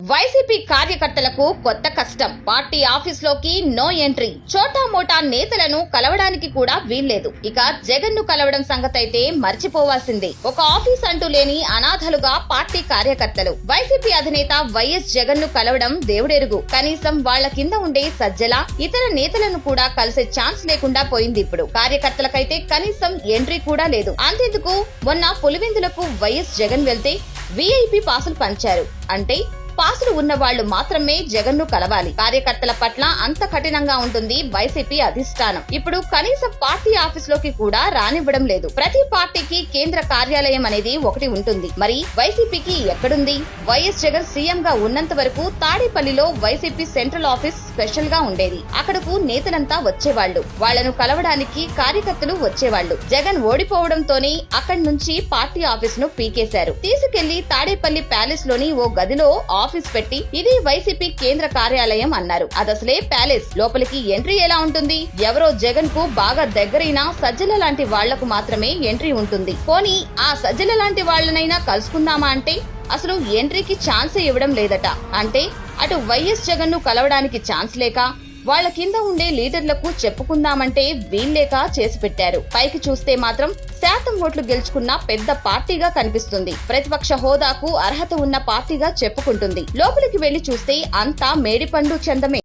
YCP కార్యకర్తలకు కొత్త కష్టం. పార్టీ ఆఫీస్లోకి నో ఎంట్రీ. చోటా మోటా నేతలను కలవడానికి కూడా వీల్లేదు. ఇక జగన్ ను కలవడం సంగతైతే మర్చిపోవాల్సిందే. ఒక ఆఫీస్ అంటూ లేని అనాథలుగా పార్టీ కార్యకర్తలు. వైసీపీ అధినేత వైఎస్ జగన్ ను కలవడం దేవుడెరుగు. కనీసం వాళ్ల కింద ఉండే సజ్జల ఇతర నేతలను కూడా కలిసే ఛాన్స్ లేకుండా పోయింది. ఇప్పుడు కార్యకర్తలకైతే కనీసం ఎంట్రీ కూడా లేదు. అంతెందుకు మొన్న పులివెందులకు వైఎస్ జగన్ వెళ్తే వీఐపీ పాసులు పంచారు. అంటే పాసులు ఉన్న వాళ్లు మాత్రమే జగన్ ను కలవాలి. కార్యకర్తల పట్ల అంత కఠినంగా ఉంటుంది వైసీపీ అధిష్టానం. ఇప్పుడు కనీసం పార్టీ ఆఫీసులోకి కూడా రానివ్వడం లేదు. ప్రతి పార్టీకి కేంద్ర కార్యాలయం అనేది ఒకటి ఉంటుంది. మరి వైసీపీకి ఎక్కడుంది? వైఎస్ జగన్ సీఎం గా ఉన్నంత వరకు తాడేపల్లిలో వైసీపీ సెంట్రల్ ఆఫీస్ స్పెషల్ గా ఉండేది. అక్కడకు నేతలంతా వచ్చేవాళ్లు. వాళ్లను కలవడానికి కార్యకర్తలు వచ్చేవాళ్లు. జగన్ ఓడిపోవడంతోనే అక్కడి నుంచి పార్టీ ఆఫీస్ ను పీకేశారు. తీసుకెళ్లి తాడేపల్లి ప్యాలెస్ లోని ఓ గదిలో ఆఫీస్ పెట్టి ఇది వైసీపీ కేంద్ర కార్యాలయం అన్నారు. అదసలే ప్యాలెస్. లోపలికి ఎంట్రీ ఎలా ఉంటుంది? ఎవరో జగన్ కు బాగా దగ్గరైన సజ్జల లాంటి వాళ్లకు మాత్రమే ఎంట్రీ ఉంటుంది. పోనీ ఆ సజ్జల లాంటి వాళ్లనైనా కలుసుకుందామా అంటే అసలు ఎంట్రీకి ఛాన్స్ ఇవ్వడం లేదట. అంటే అటు వైఎస్ జగన్ ను కలవడానికి ఛాన్స్ లేక వాళ్ల కింద ఉండే లీడర్లకు చెప్పుకుందామంటే వీల్లేక చేసి పెట్టారు. పైకి చూస్తే మాత్రం శాతం ఓట్లు గెలుచుకున్న పెద్ద పార్టీగా కనిపిస్తుంది. ప్రతిపక్ష హోదాకు అర్హత ఉన్న పార్టీగా చెప్పుకుంటుంది. లోపలికి వెళ్లి చూస్తే అంతా మేడిపండు చందమే.